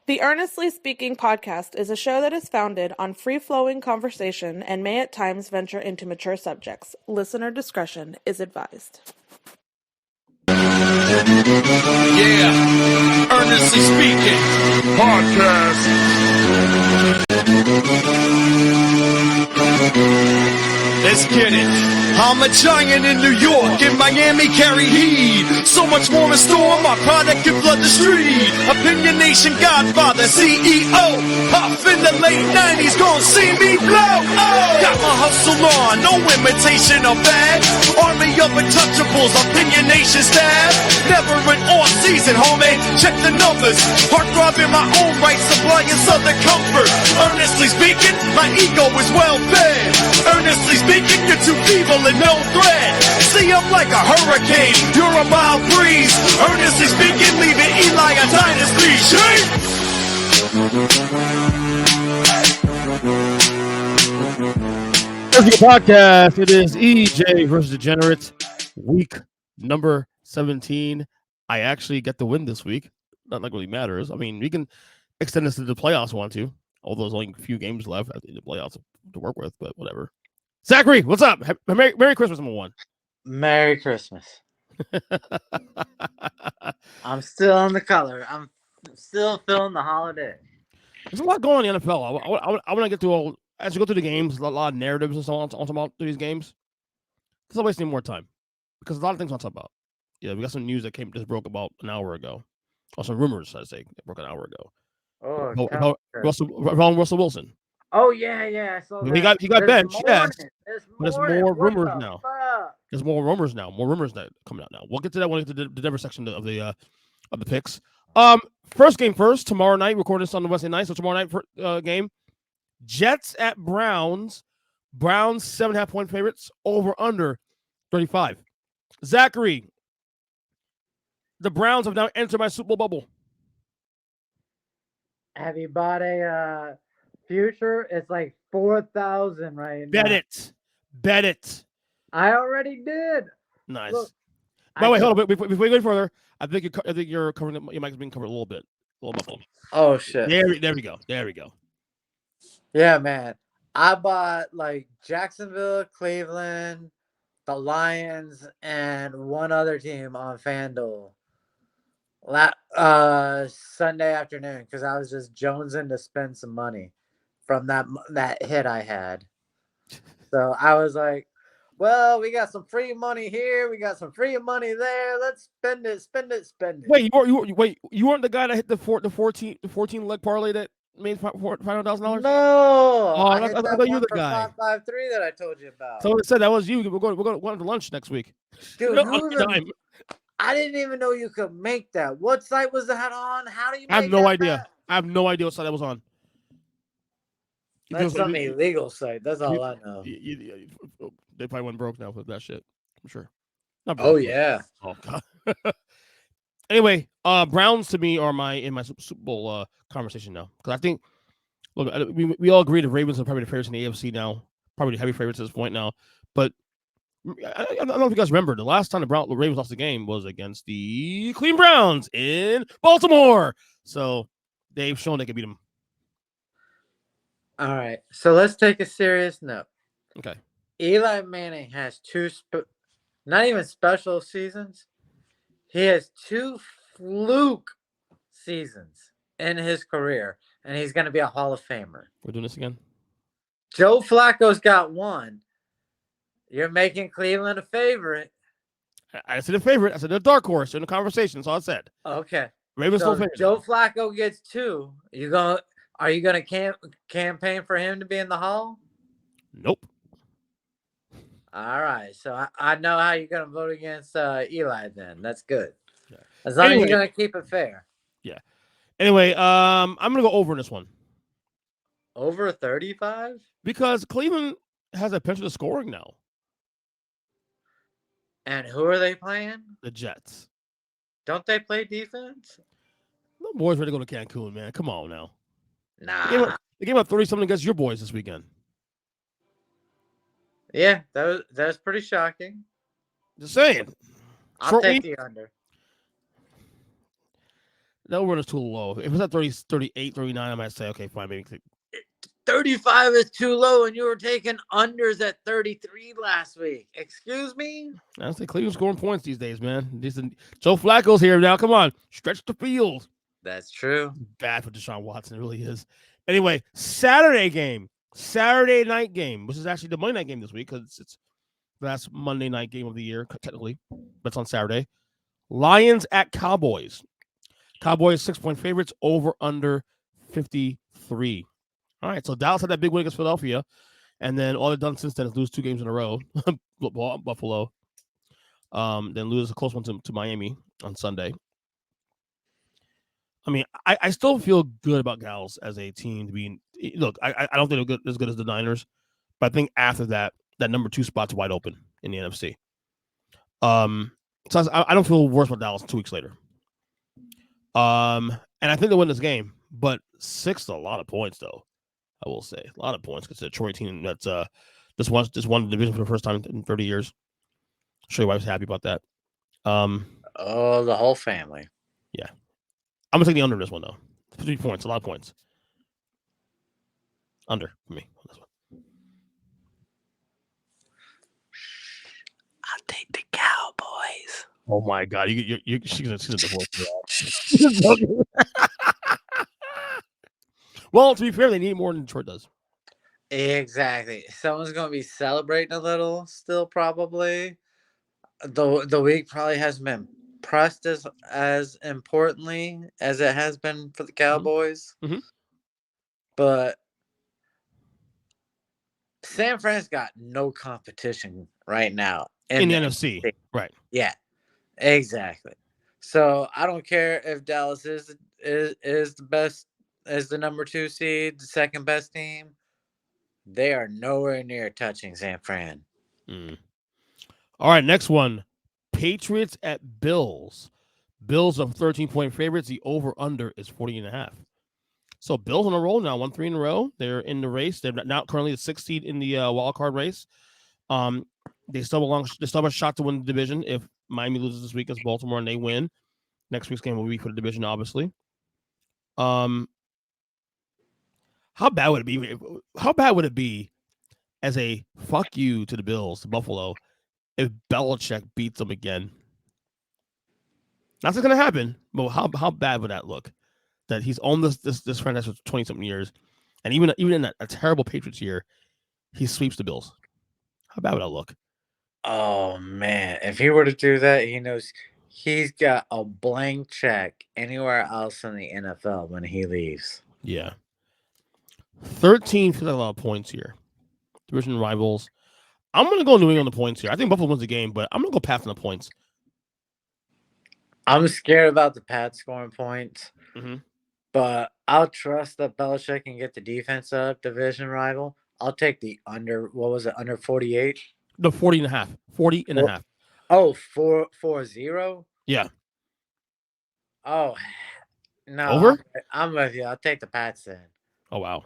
The Earnestly Speaking podcast is a show that is founded on free-flowing conversation and may at times venture into mature subjects. Listener discretion is advised. Yeah, Earnestly Speaking podcast. Let's get it. I'm a giant in New York, in Miami carry heat. So much more in store, my product can flood the street. Opinion Nation Godfather, CEO. Puff in the late 90s, gon' see me blow. Oh, got my hustle on, no imitation of bad. Army of untouchables, Opinion Nation staff. Never an off season, homie, check the numbers. Heartthrob in my own right, supplying southern comfort. Earnestly speaking, my ego is well fed. Earnestly speaking, you're too feeble and no threat. See, I'm like a hurricane, you're a mild breeze. Earnestly speaking, leaving Eli a dynasty. Shake! Here's the podcast. It is EJ versus Degenerate, week number 17. I actually get the win this week. Not like really matters. I mean, we can extend this to the playoffs if we want to. Although there's only a few games left in the playoffs to work with, but whatever. Zachary, what's up? Merry Christmas, number one. Merry Christmas. I'm still on the color. I'm still feeling the holiday. There's a lot going on in the NFL. I want to get to all as you go through the games, a lot of narratives and so on about through these games. Because I'm wasting more time. Because a lot of things I want to talk about. Yeah, we got some news that just broke about an hour ago. Or some rumors, I'd say, that broke an hour ago. Russell Wilson. Oh yeah, I saw that. He got benched, yes. There's more rumors now. Fuck? There's more rumors now. More rumors that coming out now. We'll get to that when we get to the Denver section of the picks. First game first. Tomorrow night, recording this on the Wednesday night. So tomorrow night game. Jets at Browns. Browns 7.5 point favorites. Over under 35. Zachary. The Browns have now entered my Super Bowl bubble. Have you bought a future? It's like 4,000 right now. Bet it. I already did. Nice. Look, by the way, hold on. Before we go further, I think you're covering. Your mic's being covered a little bit. A little muffled. Oh shit. There we go. Yeah, man. I bought like Jacksonville, Cleveland, the Lions, and one other team on FanDuel. Sunday afternoon because I was just jonesing to spend some money from that hit I had. So I was like, well, we got some free money here, we got some free money there. Let's spend it. Wait, you weren't the guy that hit the 14 leg parlay that made $500,000? No, I thought you were the guy. 5-5-3 that I told you about. So I said that was you. We're going to lunch next week. Dude, I didn't even know you could make that. What site was that on? How do you? I have no idea. I have no idea what site that was on. That's some illegal site. That's all I know. They probably went broke now with that shit. I'm sure. Oh yeah. Oh god. Anyway, Browns to me are in my Super Bowl conversation now because I think we all agree the Ravens are probably the favorites in the AFC now, probably the heavy favorites at this point now. But I don't know if you guys remember the last time the Ravens lost the game was against the Cleveland Browns in Baltimore. So they've shown they can beat them. All right, so let's take a serious note. Okay. Eli Manning has not even special seasons. He has 2 fluke seasons in his career, and he's going to be a Hall of Famer. We're doing this again? Joe Flacco's got 1. You're making Cleveland a favorite. I said a favorite. I said a dark horse in the conversation. That's all I said. Okay. Ravens so favorite. Joe Flacco gets 2. Are you going to campaign for him to be in the Hall? Nope. All right. So I know how you're going to vote against Eli then. That's good. Yeah. As long as you're going to keep it fair. Yeah. Anyway, I'm going to go over in this one. Over 35? Because Cleveland has a penchant of scoring now. And who are they playing? The Jets. Don't they play defense? The boys ready to go to Cancun, man. Come on now. Nah. They gave up 30-something against your boys this weekend. Yeah, that was pretty shocking. Just saying. I'll take the under. That over is too low. If it's at 30, 38, 39, I might say, okay, fine, maybe. 35 is too low, and you were taking unders at 33 last week. Excuse me? I say Cleveland's scoring points these days, man. Joe Flacco's here now. Come on, stretch the field. That's true. Bad for Deshaun Watson, it really is. Anyway, Saturday night game, which is actually the Monday night game this week because it's the last Monday night game of the year, technically, but it's on Saturday. Lions at Cowboys. Cowboys 6-point favorites, over under 53. All right, so Dallas had that big win against Philadelphia, and then all they've done since then is lose 2 games in a row. Buffalo, then lose a close one to Miami on Sunday. I mean, I still feel good about Dallas as a team to be. Look, I don't think they're as good as the Niners, but I think after that number 2 spot's wide open in the NFC. So I don't feel worse about Dallas 2 weeks later. And I think they win this game, but 6 is a lot of points, though. I will say a lot of points because the Detroit team that's just won the division for the first time in 30 years. I'm sure your wife's happy about that. Oh, the whole family. Yeah, I'm gonna take the under in this one though. 3 points, a lot of points. Under for me on this one. I'll take the Cowboys. Oh my God, she's a divorce. Well, to be fair, they need more than Detroit does. Exactly. Someone's going to be celebrating a little still, probably. The week probably hasn't been pressed as importantly as it has been for the Cowboys. Mm-hmm. But San Fran's got no competition right now. In the NFC. Right. Yeah, exactly. So I don't care if Dallas is the best, is the number 2 seed, the second best team. They are nowhere near touching San Fran. All right, next one. Patriots at Bills. Bills are 13-point favorites. The over-under is 40.5. So Bills on a roll now, 1-3 in a row. They're in the race. They're now currently the 6th seed in the wild card race. They still have a shot to win the division if Miami loses this week against Baltimore and they win. Next week's game will be for the division, obviously. How bad would it be? How bad would it be as a fuck you to the Bills, to Buffalo, if Belichick beats them again? That's not going to happen, but how bad would that look? That he's owned this franchise for 20-something years, and even in a terrible Patriots year, he sweeps the Bills. How bad would that look? Oh, man. If he were to do that, he knows he's got a blank check anywhere else in the NFL when he leaves. Yeah. 13 feels like a lot of points here. Division rivals. I'm going to go New England on the points here. I think Buffalo wins the game, but I'm going to go Pats on the points. I'm scared about the Pats scoring points, but I'll trust that Belichick can get the defense up, division rival. I'll take the under, what was it, under 48? No, 40.5. 40.5. Oh, 4-0? Yeah. Oh, no. Over? I'm with you. I'll take the Pats then. Oh, wow.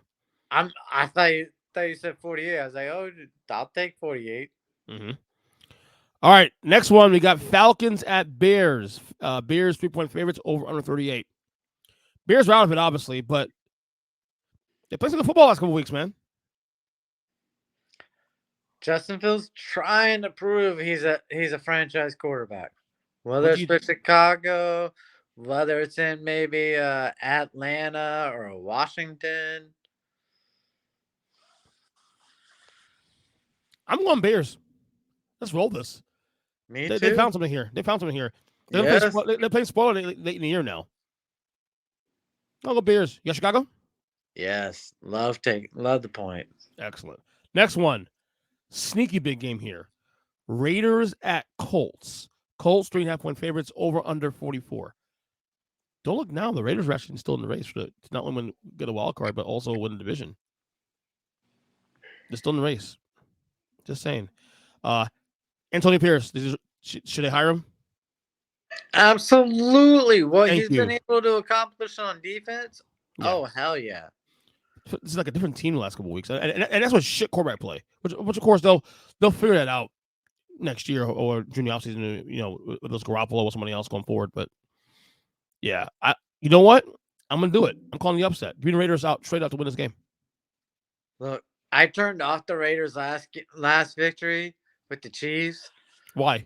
I thought you said 48. I was like, oh, I'll take 48. All right, next one. We got Falcons at Bears. Bears 3-point favorites, over under 38. Bears are out of it, obviously, but they played some good football last couple weeks, man. Justin Fields trying to prove he's a franchise quarterback. Whether it's for Chicago, whether it's in maybe Atlanta or Washington. I'm going Bears. Let's roll this. Me too. They found something here. They're playing spoiler late in the year now. I'll go Bears. You got Chicago? Yes. Love the point. Excellent. Next one. Sneaky big game here. Raiders at Colts. Colts 3.5-point favorites, over under 44. Don't look now. The Raiders are actually still in the race to not only get a wild card, but also win the division. They're still in the race. Just saying. Antonio Pierce, should they hire him? Absolutely. What he's been able to accomplish on defense? Yeah. Oh, hell yeah. This is like a different team the last couple of weeks. And that's what shit quarterback play. Which of course, they'll figure that out next year or during the offseason, whether it's Garoppolo or somebody else going forward. But, yeah, You know what? I'm gonna do it. I'm calling the upset. Green Raiders out straight out to win this game. Look, I turned off the Raiders' last victory with the Chiefs. Why?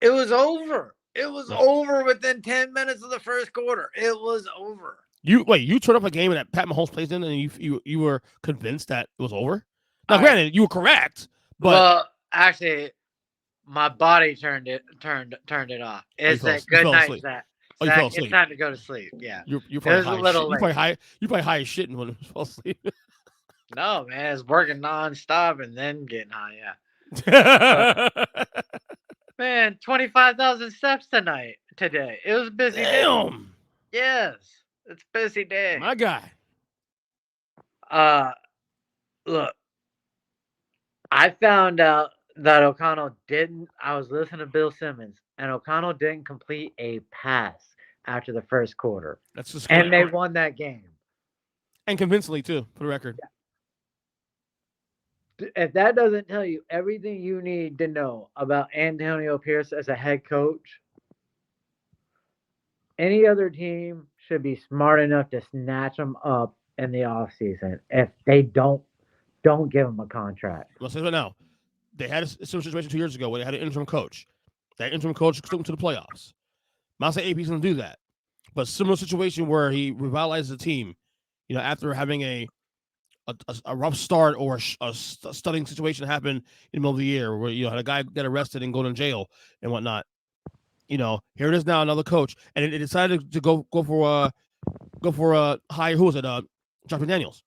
It was over. It was No. over within 10 minutes of the first quarter. It was over. You turned up a game that Pat Mahomes plays in, and you were convinced that it was over. Now, All right. granted, you were correct, but Well, actually, my body turned it off. It's fell- that you good fell night, asleep. Zach. Oh, you fell Zach, it's asleep. time to go to sleep. Yeah. You're It probably was high a as little shit. late. You probably high as shit when you fall asleep. No, man, it's working nonstop and then getting high. Yeah. Man, 25,000 steps today. It was a busy day. Damn, Yes, it's a busy day. my guy. Look, I found out that O'Connell didn't. I was listening to Bill Simmons, and O'Connell didn't complete a pass after the first quarter, That's just and they won that game. and convincingly too, for the record. If that doesn't tell you everything you need to know about Antonio Pierce as a head coach, any other team should be smart enough to snatch him up in the offseason if they don't give him a contract. I'll say right now, they had a similar situation 2 years ago where they had an interim coach. That interim coach took them to the playoffs. I'm not saying AP's going to do that, but similar situation where he revitalizes the team, after having a rough start or a stunning situation happen in the middle of the year where had a guy get arrested and go to jail and whatnot. Here it is now, another coach, and it decided to go for a hire. Who was it? Josh McDaniels.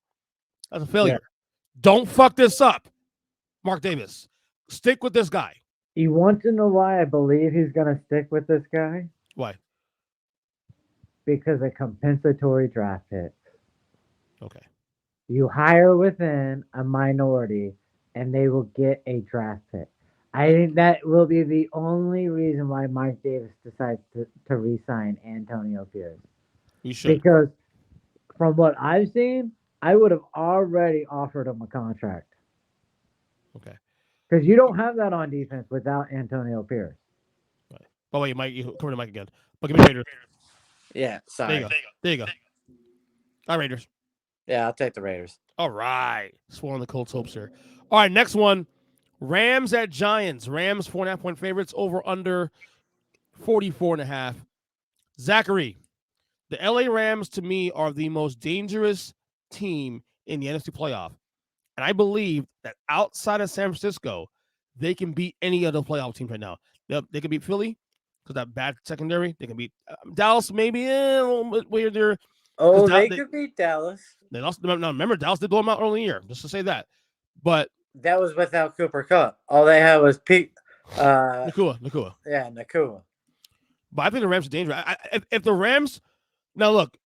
That's a failure. Yeah. Don't fuck this up, Mark Davis. Stick with this guy. You want to know why I believe he's going to stick with this guy? Why? Because of compensatory draft picks. Okay. You hire within a minority, and they will get a draft pick. I think that will be the only reason why Mark Davis decides to re-sign Antonio Pierce. You should. Because from what I've seen, I would have already offered him a contract. Okay. Because you don't have that on defense without Antonio Pierce. Right. Oh, wait, Mike, you covered the mic again. But give me Raiders. Yeah, sorry. There you go. All right, Raiders. Yeah, I'll take the Raiders. All right. Swallowing the Colts' hopes here. All right, next one. Rams at Giants. Rams 4.5-point favorites, over under 44.5. Zachary, the LA Rams to me are the most dangerous team in the NFC playoff. And I believe that outside of San Francisco, they can beat any other playoff team right now. They can beat Philly because that bad secondary. They can beat Dallas, maybe a little bit weirder. Oh, they could beat Dallas. They lost. Now, remember, Dallas did blow them out early in the year, just to say that. But that was without Cooper Kupp. All they had was Nakua. Yeah, Nakua. But I think the Rams are dangerous. If the Rams, now look,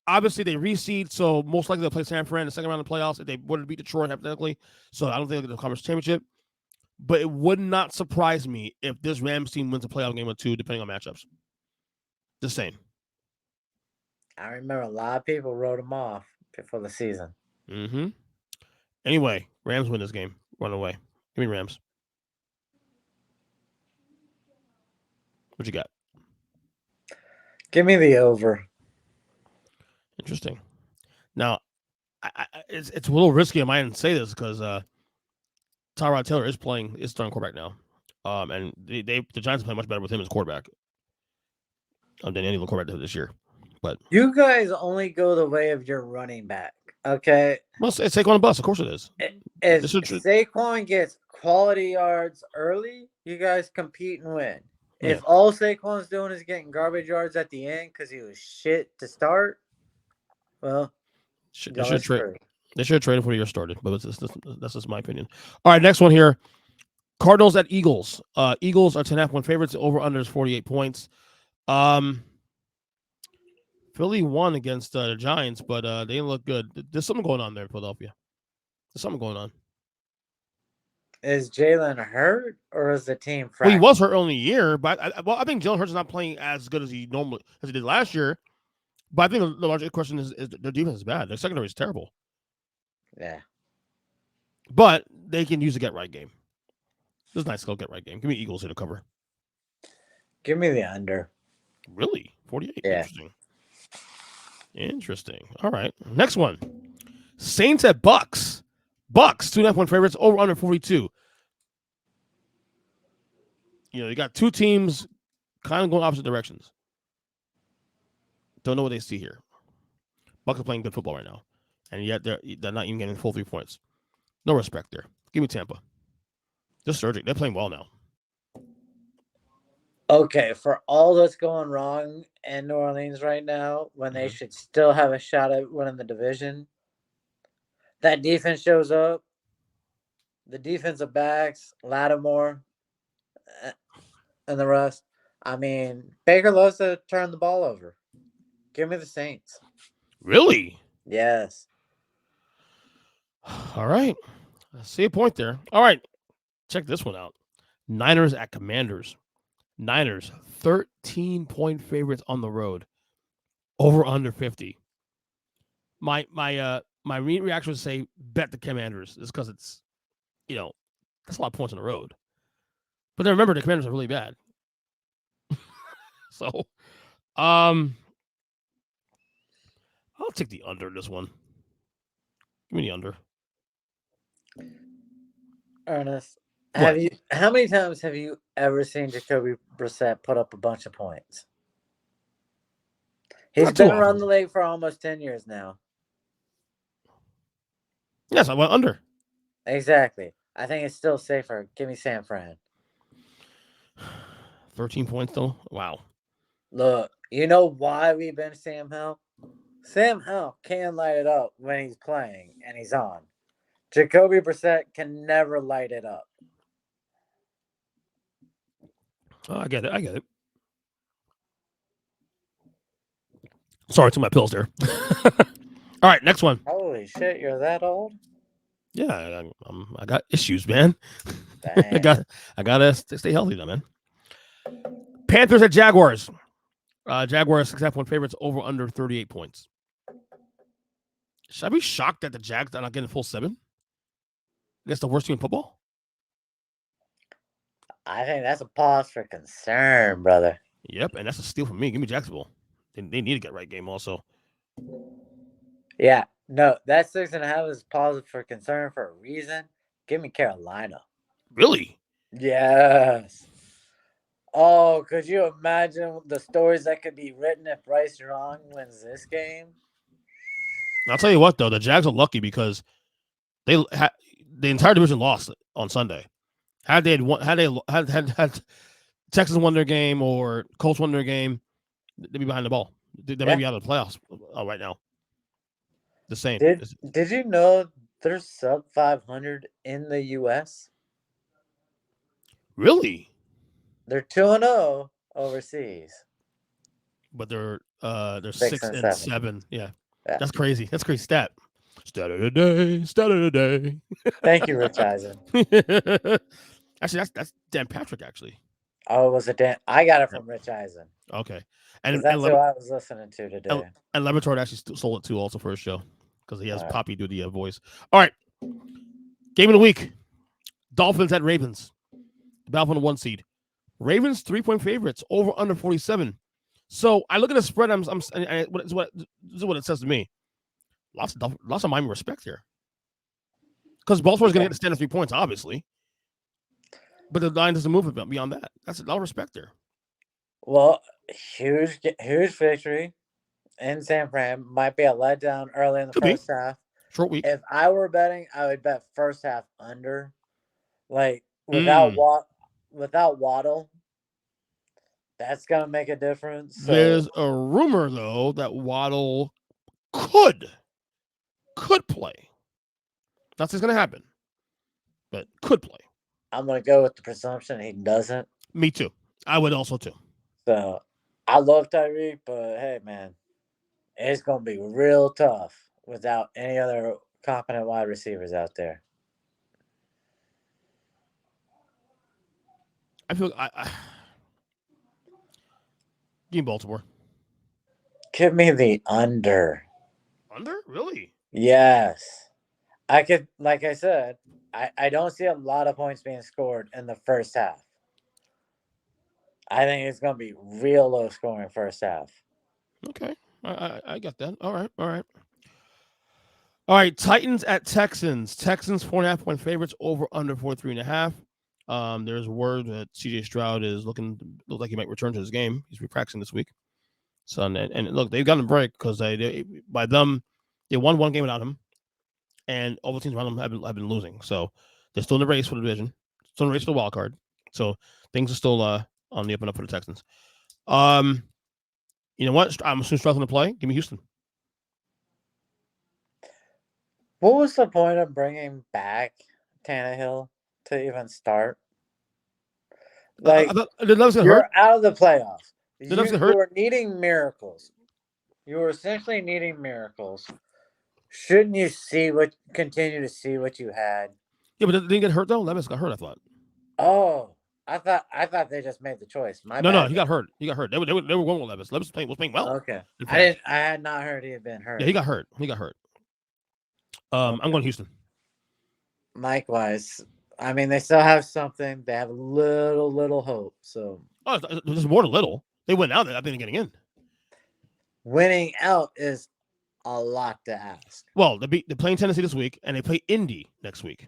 obviously they reseed, so most likely they'll play San Fran in the second round of the playoffs if they would have beat Detroit hypothetically. So I don't think they'll get the conference championship. But it would not surprise me if this Rams team wins a playoff game or two, depending on matchups. Just saying. I remember a lot of people wrote them off before the season. Mm-hmm. Anyway, Rams win this game. Run away. Give me Rams. What you got? Give me the over. Interesting. Now, it's a little risky on my end to say this because Tyrod Taylor is starting quarterback now, and the Giants play much better with him as quarterback than any other quarterback this year. But you guys only go the way of your running back, okay? Well, it's Saquon and bust. Of course it is. If Saquon gets quality yards early, you guys compete and win. Yeah. If all Saquon's doing is getting garbage yards at the end because he was shit to start, well, they should trade him before the year started. But that's just my opinion. All right, next one here. Cardinals at Eagles. Eagles are 10.5-point favorites. Over under is 48 points. Philly won against the Giants, but they didn't look good. There's something going on there in Philadelphia. There's something going on. Is Jalen hurt, or is the team fractured? Well, he was hurt early in the year, but I think Jalen Hurts is not playing as good as he did last year. But I think the larger question is their defense is bad. Their secondary is terrible. Yeah. But they can use a get-right game. This is a nice little get-right game. Give me Eagles here to cover. Give me the under. Really? 48? Yeah. Interesting. All right. Next one. Saints at Bucks. Bucks, 2.5-point favorites, over under 42. You got two teams kind of going opposite directions. Don't know what they see here. Bucks are playing good football right now. And yet they're not even getting full 3 points. No respect there. Give me Tampa. They're surging. They're playing well now. Okay, for all that's going wrong in New Orleans right now, when they should still have a shot at winning the division, that defense shows up. The defensive backs, Lattimore, and the rest. I mean, Baker loves to turn the ball over. Give me the Saints. Really? Yes. All right. I see a point there. All right. Check this one out. Niners at Commanders. Niners, 13-point favorites on the road. Over under 50. My reaction would say bet the Commanders. It's because it's, that's a lot of points on the road. But then remember, the Commanders are really bad. So, I'll take the under in this one. Give me the under. Ernest, What? how many times have you ever seen Jacoby Brissett put up a bunch of points? He's Not too been around often. the league for almost 10 years now. Yes, I went under. Exactly. I think it's still safer. Give me San Fran. 13 points though. Wow. Look, you know why we bench Sam Howell? Sam Howell can light it up when he's playing and he's on. Jacoby Brissett can never light it up. Oh, I get it. Sorry to my pills there. All right, next one. Holy shit, you're that old? Yeah, I got issues, man. Dang. I gotta stay healthy though, man. Panthers at Jaguars. Jaguars 6.5-point favorites, over under 38 points. Should I be shocked that the Jags are not getting full 7? Against the worst team in football? I think that's a pause for concern, brother. Yep, and that's a steal from me. Give me Jacksonville. They need to get right game also. Yeah, no, that 6.5 is pause for concern for a reason. Give me Carolina. Really? Yes. Oh, could you imagine the stories that could be written if Bryce Young wins this game? I'll tell you what, though, the Jags are lucky because the entire division lost on Sunday. Had Texans won their game or Colts won their game, they'd be behind the ball. They may be out of the playoffs right now. The same. Did you know they're sub 500 in the U.S.? Really? They're 2-0 overseas. But they're 6-7. Yeah. That's crazy. That's a crazy stat. Stat of the day. Thank you, Rich Eisen. Actually, that's Dan Patrick, actually. Oh, it was a Dan. I got it from Rich Eisen. Okay. And that's who I was listening to today. And Levitor actually stole it, too, also for his show. Because he has Poppy do the voice. All right. Game of the week. Dolphins at Ravens. The Dolphins 1 seed. Ravens 3-point favorites, over under 47. So I look at the spread. This is what it says to me. Lots of Miami respect here, because Baltimore's going to get the standard 3 points, obviously, but the line doesn't move beyond that. That's a lot of respect there. Well, huge victory in San Fran. Might be a letdown early in the first half. Short week. If I were betting, I would bet first half under. Like without Waddle, that's gonna make a difference. So. There's a rumor though that Waddle could play. That's what's going to happen, but could play. I'm going to go with the presumption he doesn't. Me too. I would also too. So I love Tyreek, but hey, man, it's going to be real tough without any other competent wide receivers out there. I feel give me Baltimore. Give me the under. Under? Really? Yes. I could, like I said, I don't see a lot of points being scored in the first half. I think it's going to be real low scoring first half. Okay, I got that. All right, all right. All right, Titans at Texans. Texans 4.5-point favorites over under 43.5. There's word that CJ Stroud is look like he might return to his game. He's practicing this week. So and look, they've gotten a break because they won one game without him, and all the teams around them have been losing. So they're still in the race for the division, still in the race for the wild card. So things are still on the up and up for the Texans. You know what? I'm assuming Stroud's going to play. Give me Houston. What was the point of bringing back Tannehill to even start? Like, I thought the Levis got you're hurt. out of the playoffs. The Levis You got hurt. were needing miracles. You were essentially needing miracles. Shouldn't you continue to see what you had? Yeah, but didn't get hurt though. Levis got hurt. I thought. Oh, I thought they just made the choice. My No, bad. he got hurt. He got hurt. They were going with Levis. Levis was playing well. Okay, In fact. I had not heard he had been hurt. Yeah, he got hurt. Okay. I'm going Houston. Likewise, I mean they still have something. They have a little hope. So there's more than little. They went out. I think they're getting in. Winning out is a lot to ask. Well, they're playing Tennessee this week, and they play Indy next week.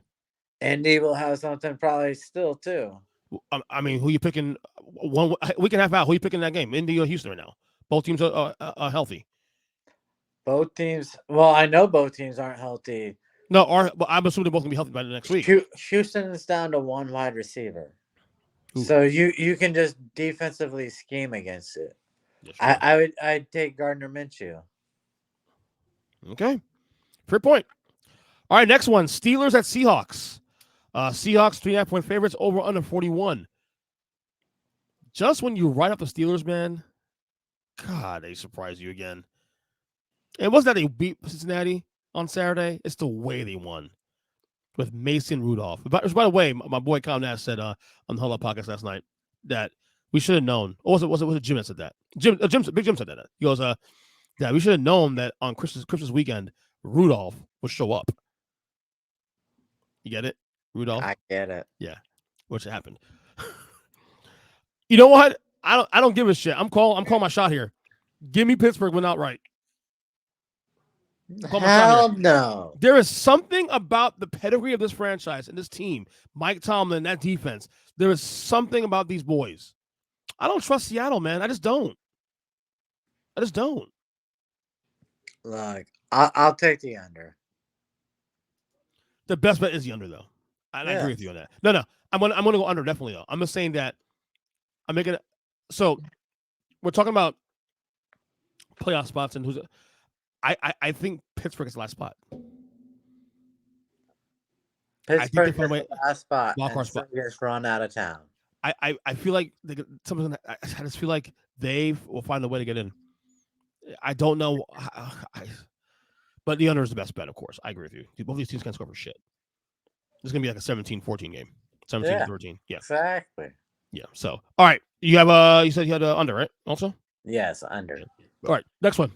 Indy will have something probably still too. I mean, who you picking? One week and a half out. Who you picking in that game? Indy or Houston right now? Both teams are healthy. Both teams. Well, I know both teams aren't healthy. No, but I'm assuming they're both gonna be healthy by the next week. Houston is down to one wide receiver, so you can just defensively scheme against it. I'd take Gardner Minshew. Okay, fair point. All right, next one: Steelers at Seahawks. Seahawks 3.5-point favorites over under 41. Just when you write up the Steelers, man, God, they surprise you again. It wasn't that they beat Cincinnati on Saturday; it's the way they won with Mason Rudolph. By the way, my boy Comnass said on the Hull Up podcast last night that we should have known. Or was it Jim that said that? Big Jim said that. He goes, that we should have known that on Christmas weekend, Rudolph would show up. You get it? Rudolph? I get it. Yeah. Which happened. You know what? I don't give a shit. I'm calling my shot here. Give me Pittsburgh win outright. Hell no. There is something about the pedigree of this franchise and this team, Mike Tomlin, that defense. There is something about these boys. I don't trust Seattle, man. I just don't. Look, I'll take the under. The best bet is the under, though. I agree with you on that. No. I'm gonna go under definitely though. I'm just saying that I'm making it. So we're talking about playoff spots and who's. I think Pittsburgh is the last spot. Pittsburgh is the last spot. Wild spot gets run out of town. I feel like I just feel like they will find a way to get in. I don't know, but the under is the best bet, of course. I agree with you. Both these teams can't score for shit. This is gonna be like a 17-14 game, 17-13. Yeah, exactly. Yeah. So, all right, you have you said you had under, right? Also, yes, under. All right, next one.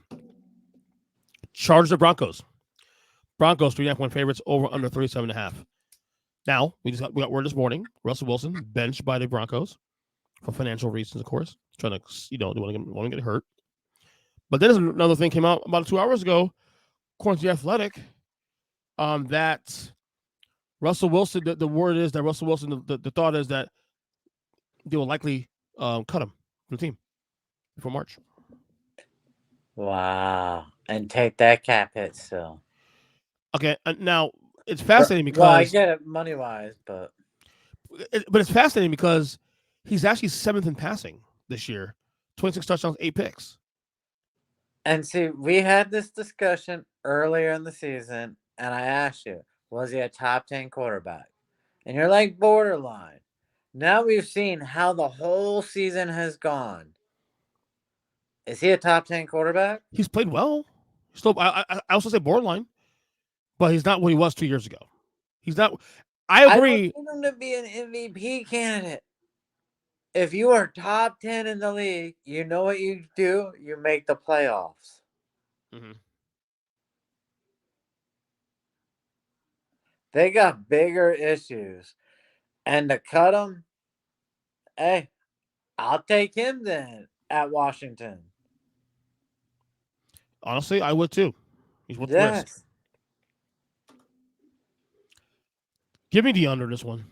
Chargers or Broncos. Broncos 3.5-point favorites over under 37.5. Now we got word this morning. Russell Wilson benched by the Broncos for financial reasons, of course, trying to they want to get hurt. But then another thing came out about 2 hours ago, according to The Athletic, that Russell Wilson. The word is that Russell Wilson. The thought is that they will likely cut him from the team before March. Wow, and take that cap hit still. Okay, now it's fascinating because I get it money wise, but it's fascinating because he's actually 7th in passing this year, 26 touchdowns, 8 picks. And see, we had this discussion earlier in the season, and I asked you, was he a top 10 quarterback? And you're like, borderline. Now we've seen how the whole season has gone. Is he a top 10 quarterback? He's played well. Still, I also say borderline, but he's not what he was 2 years ago. He's not. I agree. I want him to be an MVP candidate. If you are top 10 in the league, you know what you do? You make the playoffs. Mm-hmm. They got bigger issues. And to cut them, hey, I'll take him then at Washington. Honestly, I would too. He's worth the risk. Yes. Give me the under this one.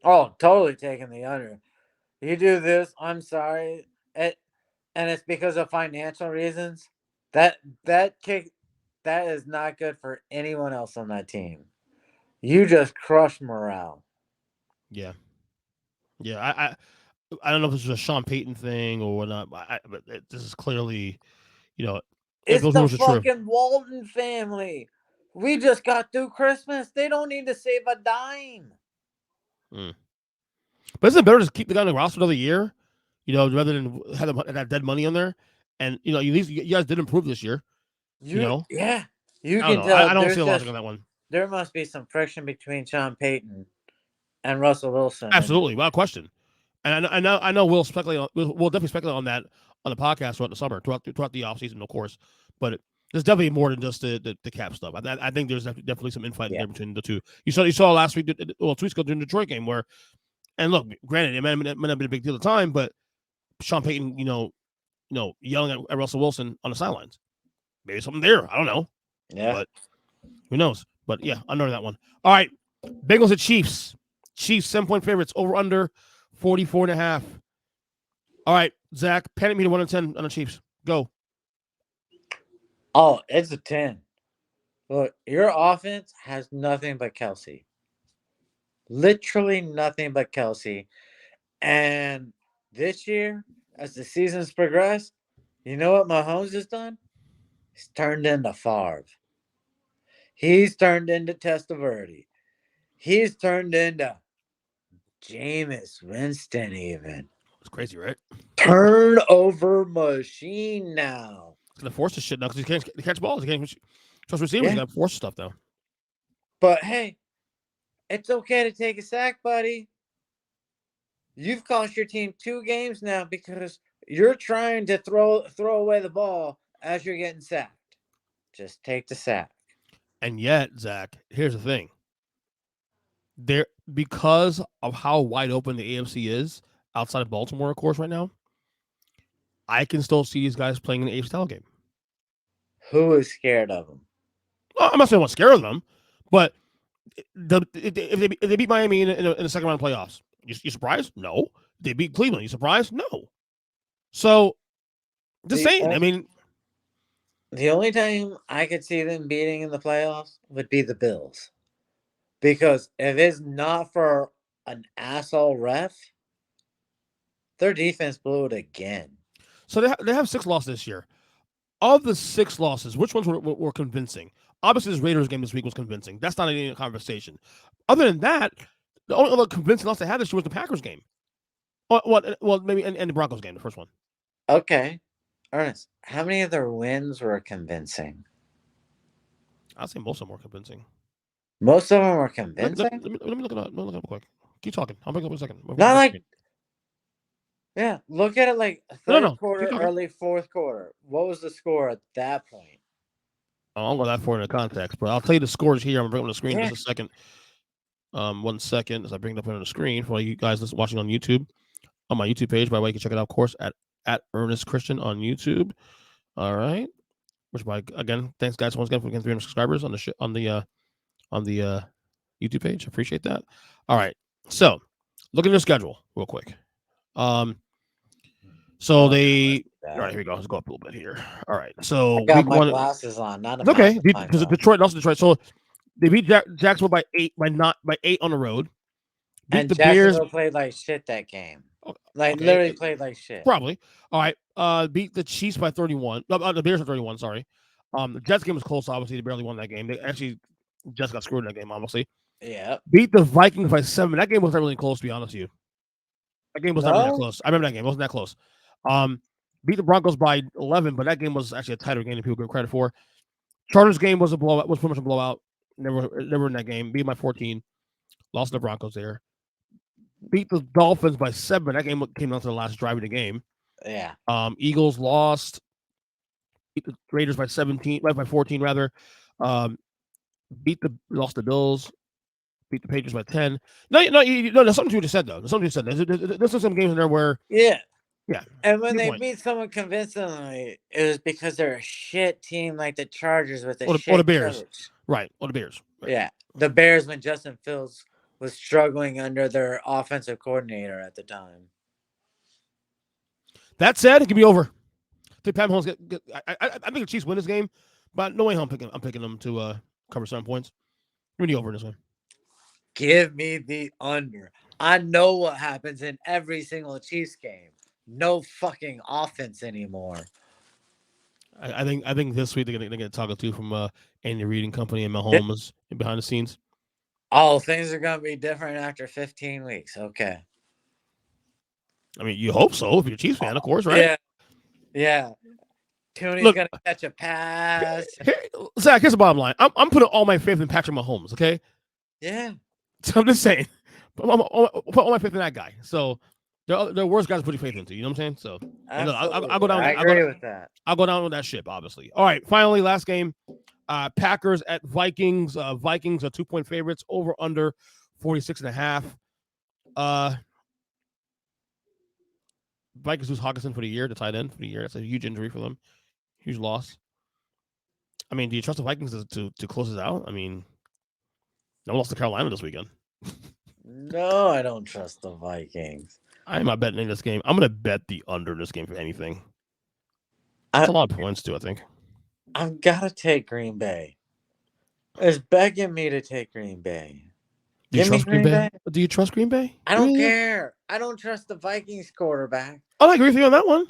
Oh, totally taking the under. You do this, I'm sorry. And it's because of financial reasons. That kick that is not good for anyone else on that team. You just crush morale. Yeah. Yeah. I don't know if this is a Sean Payton thing or whatnot, but this is clearly, if It's those the rumors are true. fucking Walton family. We just got through Christmas. They don't need to save a dime. But isn't it better to keep the guy on the roster another year, rather than have that dead money on there? And at least you guys did improve this year. Yeah. You I don't can know. tell I don't see a logic on that one. there must be some friction between Sean Payton and Russell Wilson. Absolutely, without question. And I know we'll speculate. We'll definitely speculate on that on the podcast throughout the summer, throughout the offseason, of course. But there's definitely more than just the cap stuff. I think there's definitely some infighting there between the two. You saw last week, 2 weeks ago during the Detroit game where, and look, granted, it might not have been a big deal at the time, but Sean Payton, yelling at Russell Wilson on the sidelines. Maybe something there. I don't know. Yeah. But who knows? But yeah, under that one. All right. Bengals at Chiefs. Chiefs 7-point favorites over under 44.5. All right, Zach, panic meter 1 to 10 on the Chiefs. Go. Oh, it's a 10. Look, your offense has nothing but Kelsey. Literally nothing but Kelsey. And this year, as the season's progressed, you know what Mahomes has done? He's turned into Favre. He's turned into Testaverde. He's turned into Jameis Winston even. It's crazy, right? Turnover machine now. He's going to force this shit now because he can't catch balls. He can't trust receivers. He's going to force stuff now. But hey, it's okay to take a sack, buddy. You've cost your team 2 games now because you're trying to throw away the ball as you're getting sacked. Just take the sack. And yet, Zach, here's the thing. Because of how wide open the AFC is outside of Baltimore, of course, right now, I can still see these guys playing in the AFC title game. Who is scared of them? Well, I'm not saying I'm scared of them, but if they beat Miami in the second round of playoffs, you surprised? No. They beat Cleveland. You surprised? No. So, just saying. I mean, the only time I could see them beating in the playoffs would be the Bills. Because if it's not for an asshole ref, their defense blew it again. So they have 6 losses this year. Of the 6 losses, which ones were convincing? Obviously, this Raiders game this week was convincing. That's not any conversation. Other than that, the only other convincing loss they had this year was the Packers game. Well, maybe and the Broncos game, the first one. Okay. Ernest, how many of their wins were convincing? I'd say most of them were convincing. Most of them were convincing? Let me look it up. Quick. Keep talking. I'll bring it up in a second. Not like... Yeah, look at it like third quarter, early fourth quarter. What was the score at that point? I don't go that far into context, but I'll tell you the scores here. I'm going to bring up on the screen in just a second. 1 second as I bring it up on the screen for you guys watching on YouTube. On my YouTube page, by the way, you can check it out, of course, at Earnest Christian on YouTube. All right. Which, again, thanks, guys, once again for getting 300 subscribers on the YouTube page. Appreciate that. All right. So, look at their schedule real quick. So they. All right, here we go. Let's go up a little bit here. All right. So I got my glasses on. Not okay. Because Detroit. So they beat Jacksonville by 8 on the road. And the Jacksonville played like shit that game. Literally played like shit. Probably. All right. Beat the Chiefs by 31. The Bears by 31. Sorry. The Jets game was close. Obviously, they barely won that game. They actually just got screwed in that game. Obviously. Yeah. Beat the Vikings by 7. That game wasn't really close, to be honest with you. That game was not really that close. I remember that game. It wasn't that close. Beat the Broncos by 11, but that game was actually a tighter game than people give credit for. Chargers game was a blowout. Was pretty much a blowout. Never in that game. Beat by 14. Lost to the Broncos there. Beat the Dolphins by 7. That game came down to the last drive of the game. Yeah. Eagles lost. Beat the Raiders by 17. Right by 14 rather. Lost the Bills. beat the Patriots by 10. No, there's something you just said though. There's something you said. There's some games in there where Yeah. Yeah. And when good they point. beat someone convincingly, it was because they're a shit team like the Chargers with a Or shit the Bears. coach. Right. Or the Bears. Right. Yeah. The Bears when Justin Fields was struggling under their offensive coordinator at the time. That said, it can be over. I think Pat Mahomes I think the Chiefs win this game, but no way I'm picking them to cover 7 points. Give me the over in this one. Give me the under. I know what happens in every single Chiefs game. No fucking offense anymore. I think this week they're gonna toggle too from Andy Reid and company and Mahomes behind the scenes. Oh, things are gonna be different after 15 weeks. Okay. I mean, you hope so if you're a Chiefs fan, of course, right? Yeah. Yeah. Tooney's gonna catch a pass. Zach, here's the bottom line. I'm putting all my faith in Patrick Mahomes, okay? Yeah. So I'm just saying. Put all my faith in that guy. So the worst guys to put your faith into. You know what I'm saying? So I'll go down. I agree with that. I'll go down with that ship, obviously. All right. Finally, last game. Packers at Vikings. Vikings are 2-point favorites. Over under 46.5. Vikings lose Hawkinson for the year, the tight end for the year. That's a huge injury for them. Huge loss. I mean, do you trust the Vikings to close this out? I mean, no one lost to Carolina this weekend. No, I don't trust the Vikings. I'm not betting in this game. I'm going to bet the under in this game for anything. That's a lot of points, too, I think. I've got to take Green Bay. It's begging me to take Green Bay. Do you trust Green Bay? Do you trust Green Bay? I don't care. I don't trust the Vikings quarterback. I agree with you on that one.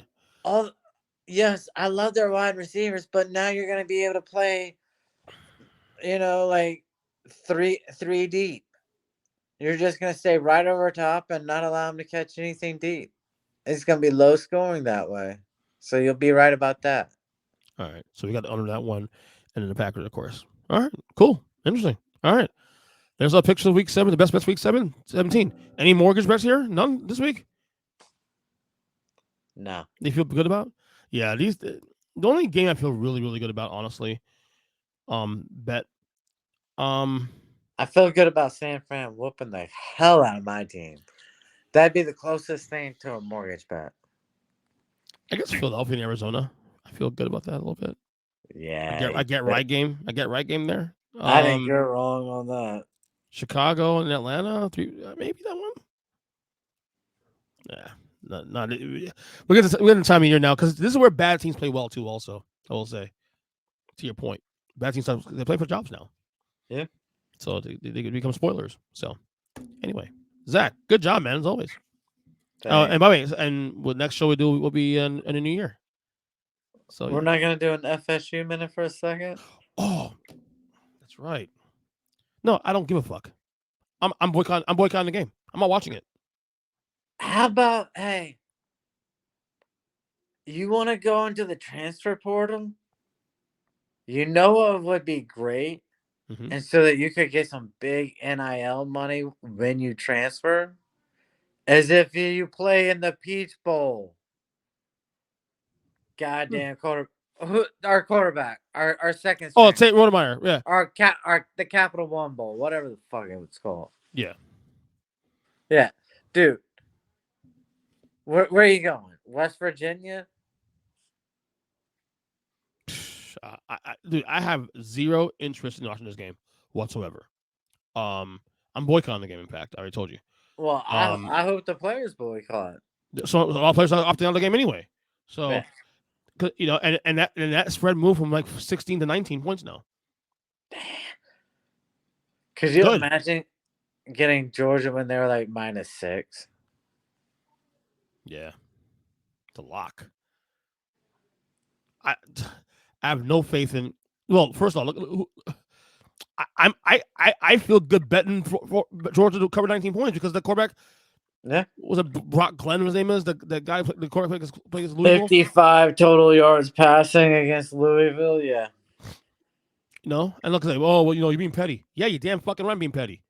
Yes, I love their wide receivers, but now you're going to be able to play, like three deep. You're just going to stay right over top and not allow them to catch anything deep. It's going to be low scoring that way. So you'll be right about that. All right. So we got under that one and then the Packers, of course. All right. Cool. Interesting. All right. There's a picture of week 7, the best week 17. Any mortgage bets here? None this week? No. You feel good about? Yeah, the only game I feel really, really good about, honestly, bet. I feel good about San Fran whooping the hell out of my team. That'd be the closest thing to a mortgage bet. I guess Philadelphia and Arizona. I feel good about that a little bit. Yeah. I get right game. I get right game there. I think you're wrong on that. Chicago and Atlanta, maybe that one. Yeah, not. We're getting the time of year now because this is where bad teams play well too. Also, I will say, to your point, bad teams they play for jobs now. Yeah. So they become spoilers. So anyway, Zach, good job, man, as always. And by the way, and what next show we do will be in the new year. So we're not gonna do an FSU minute for a second. Oh, that's right. No, I don't give a fuck. I'm boycotting the game. I'm not watching it. How about, hey, you want to go into the transfer portal? You know what would be great? Mm-hmm. And so that you could get some big NIL money when you transfer? As if you play in the Peach Bowl. Goddamn our quarterback, our second. Oh, Tate Rodemeyer, yeah. The Capital One Bowl, whatever the fuck it was called. Yeah. Yeah, dude. Where are you going? West Virginia? Dude, I have zero interest in watching this game whatsoever. I'm boycotting the game. In fact, I already told you. Well, I hope the players boycott. So all players are opting out of the game anyway. So, and that spread moved from like 16 to 19 points now. Could you imagine getting Georgia when they were like -6? Yeah, it's a lock. I have no faith in. Well, first of all, look, I feel good betting for Georgia to cover 19 points because the quarterback. Yeah, was it Brock Glenn? His name is the guy. The quarterback plays Louisville. 55 total yards passing against Louisville. Yeah. No, and look, you're being petty. Yeah, you damn fucking right, being petty.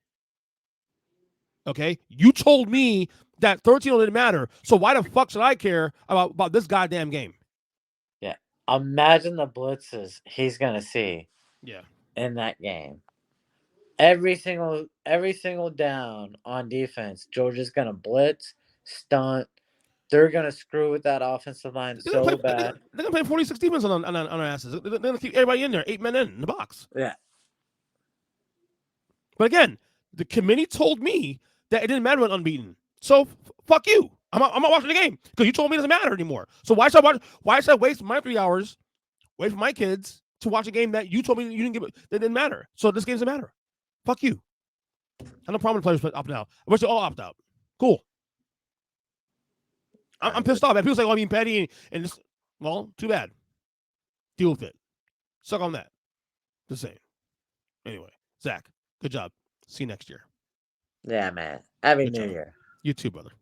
Okay, you told me that 13 didn't matter, so why the fuck should I care about this goddamn game? Yeah, imagine the blitzes he's gonna see. Yeah. In that game, every single down on defense, Georgia's gonna blitz, stunt. They're gonna screw with that offensive line so bad. They're gonna play 46 defense on our asses. They're gonna keep everybody in there, 8 men in the box. Yeah. But again, the committee told me that it didn't matter when unbeaten. So fuck you. I'm not watching the game because you told me it doesn't matter anymore. So why should I watch? Why should I waste my 3 hours, wait for my kids to watch a game that you told me you didn't give? That didn't matter. So this game doesn't matter. Fuck you. I have no problem with players opting out. I wish they all opt out. Cool. I'm pissed off. People say, "Oh, I'm being petty," and this. Well, too bad. Deal with it. Suck on that. Just saying. Anyway, Zach, good job. See you next year. Yeah, man. Happy New Year. You too, brother.